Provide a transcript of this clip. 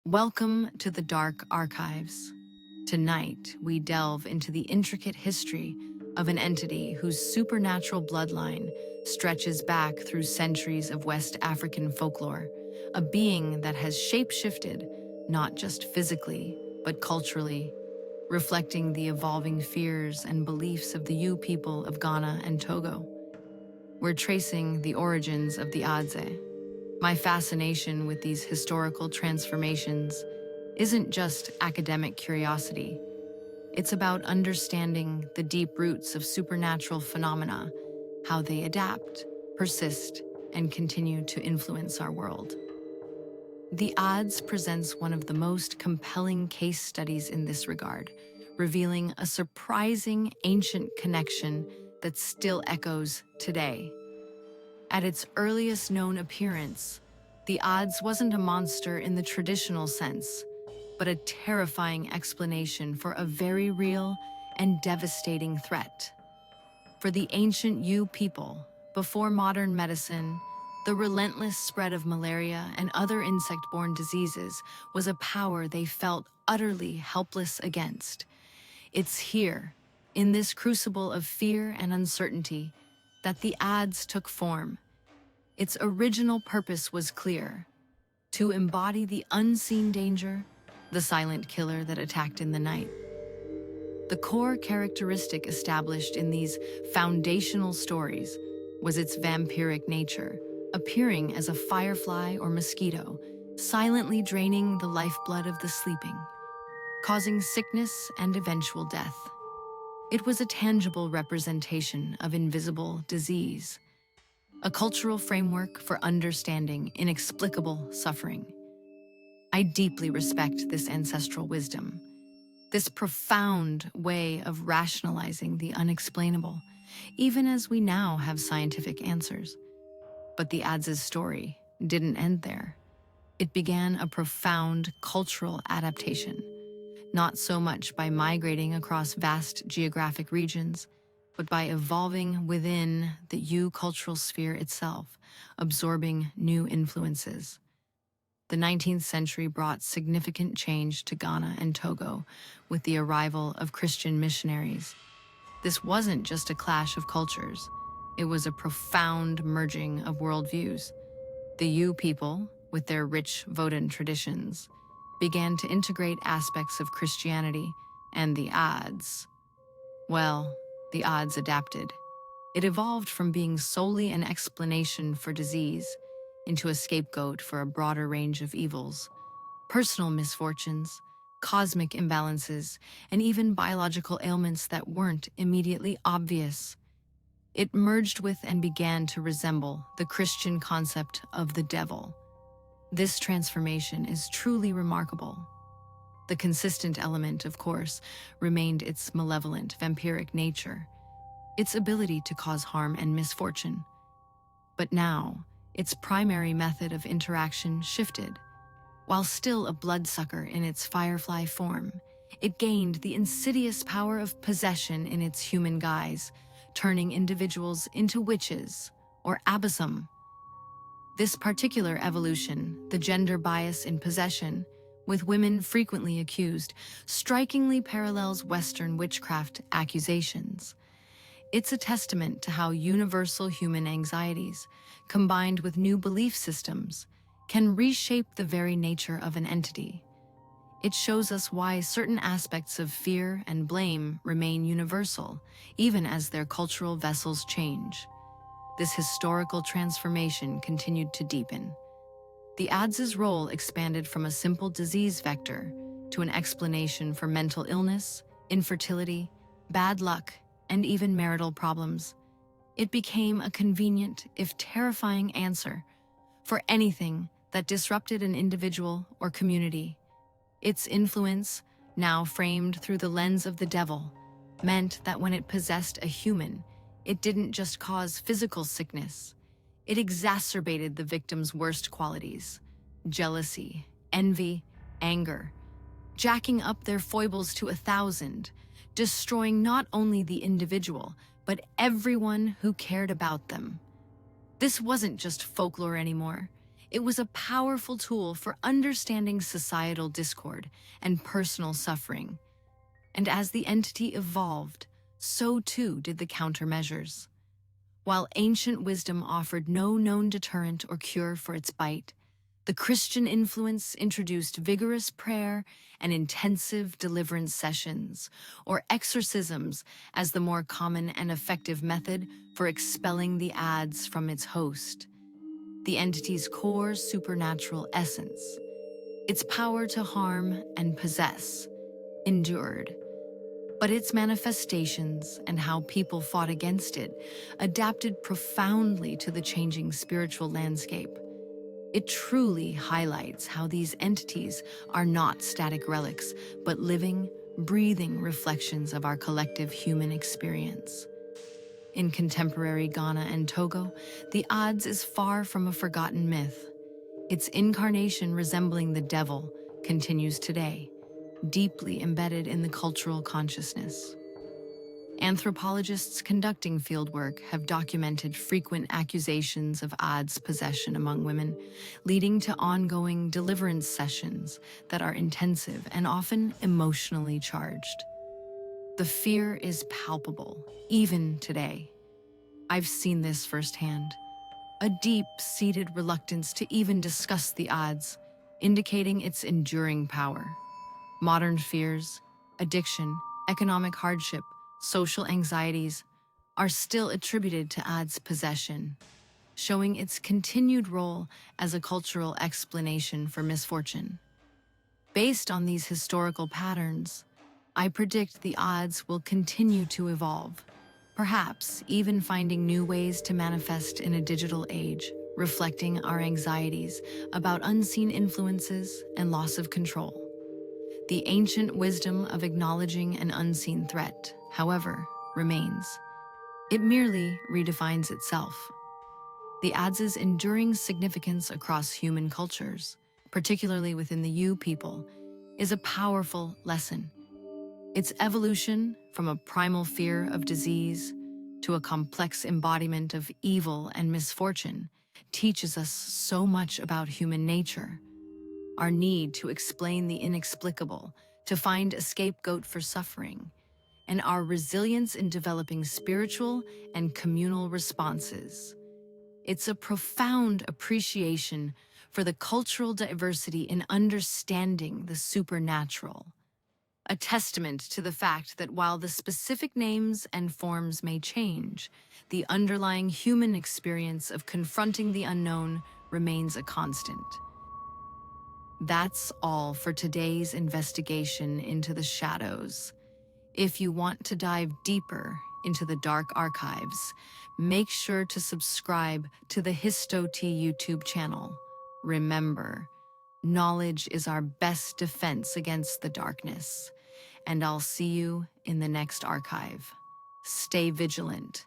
Welcome to the Dark Archives. Tonight, we delve into the intricate history of an entity whose supernatural bloodline stretches back through centuries of West African folklore, a being that has shapeshifted not just physically, but culturally, reflecting the evolving fears and beliefs of the Yu people of Ghana and Togo. We're tracing the origins of the Adze. My fascination with these historical transformations isn't just academic curiosity. It's about understanding the deep roots of supernatural phenomena, how they adapt, persist, and continue to influence our world. The Adze presents one of the most compelling case studies in this regard, revealing a surprising ancient connection that still echoes today. At its earliest known appearance, the Adze wasn't a monster in the traditional sense, but a terrifying explanation for a very real and devastating threat. For the ancient Yu people, before modern medicine, the relentless spread of malaria and other insect-borne diseases was a power they felt utterly helpless against. It's here, in this crucible of fear and uncertainty, that the Adze took form. Its original purpose was clear: to embody the unseen danger, the silent killer that attacked in the night. The core characteristic established in these foundational stories was its vampiric nature, appearing as a firefly or mosquito, silently draining the lifeblood of the sleeping, causing sickness and eventual death. It was a tangible representation of invisible disease, a cultural framework for understanding inexplicable suffering. I deeply respect this ancestral wisdom, this profound way of rationalizing the unexplainable, even as we now have scientific answers. But the Adze's story didn't end there. It began a profound cultural adaptation, not so much by migrating across vast geographic regions, but by evolving within the Yu cultural sphere itself, absorbing new influences. The 19th century brought significant change to Ghana and Togo with the arrival of Christian missionaries. This wasn't just a clash of cultures, it was a profound merging of worldviews. The Yu people, with their rich Vodun traditions, began to integrate aspects of Christianity, and the Adze, well, the Adze adapted. It evolved from being solely an explanation for disease into a scapegoat for a broader range of evils, personal misfortunes, cosmic imbalances, and even biological ailments that weren't immediately obvious. It merged with and began to resemble the Christian concept of the devil. This transformation is truly remarkable. The consistent element, of course, remained its malevolent, vampiric nature, its ability to cause harm and misfortune. But now, its primary method of interaction shifted. While still a bloodsucker in its firefly form, it gained the insidious power of possession in its human guise, turning individuals into witches or abyssum. This particular evolution, the gender bias in possession, with women frequently accused, strikingly parallels Western witchcraft accusations. It's a testament to how universal human anxieties, combined with new belief systems, can reshape the very nature of an entity. It shows us why certain aspects of fear and blame remain universal, even as their cultural vessels change. This historical transformation continued to deepen. The Adze's role expanded from a simple disease vector to an explanation for mental illness, infertility, bad luck, and even marital problems. It became a convenient, if terrifying, answer for anything that disrupted an individual or community. Its influence, now framed through the lens of the devil, meant that when it possessed a human, it didn't just cause physical sickness. It exacerbated the victim's worst qualities: jealousy, envy, anger, jacking up their foibles to 1,000, destroying not only the individual, but everyone who cared about them. This wasn't just folklore anymore. It was a powerful tool for understanding societal discord and personal suffering. And as the entity evolved, so too did the countermeasures. While ancient wisdom offered no known deterrent or cure for its bite, the Christian influence introduced vigorous prayer and intensive deliverance sessions, or exorcisms, as the more common and effective method for expelling the Adze from its host. The entity's core supernatural essence, its power to harm and possess, endured. But its manifestations and how people fought against it adapted profoundly to the changing spiritual landscape. It truly highlights how these entities are not static relics, but living, breathing reflections of our collective human experience. In contemporary Ghana and Togo, the Adze is far from a forgotten myth. Its incarnation resembling the devil continues today, deeply embedded in the cultural consciousness. Anthropologists conducting fieldwork have documented frequent accusations of Adze possession among women, leading to ongoing deliverance sessions that are intensive and often emotionally charged. The fear is palpable, even today. I've seen this firsthand. A deep-seated reluctance to even discuss the Adze, indicating its enduring power. Modern fears, addiction, economic hardship, social anxieties are still attributed to Adze possession, showing its continued role as a cultural explanation for misfortune. Based on these historical patterns, I predict the Adze will continue to evolve, perhaps even finding new ways to manifest in a digital age, reflecting our anxieties about unseen influences and loss of control. The ancient wisdom of acknowledging an unseen threat, however, remains. It merely redefines itself. The Adze's enduring significance across human cultures, particularly within the Yu people, is a powerful lesson. Its evolution from a primal fear of disease to a complex embodiment of evil and misfortune teaches us so much about human nature. Our need to explain the inexplicable, to find a scapegoat for suffering, and our resilience in developing spiritual and communal responses. It's a profound appreciation for the cultural diversity in understanding the supernatural, a testament to the fact that while the specific names and forms may change, the underlying human experience of confronting the unknown remains a constant. That's all for today's investigation into the shadows. If you want to dive deeper into the dark archives, make sure to subscribe to the HistoT YouTube channel. Remember, knowledge is our best defense against the darkness, and I'll see you in the next archive. Stay vigilant.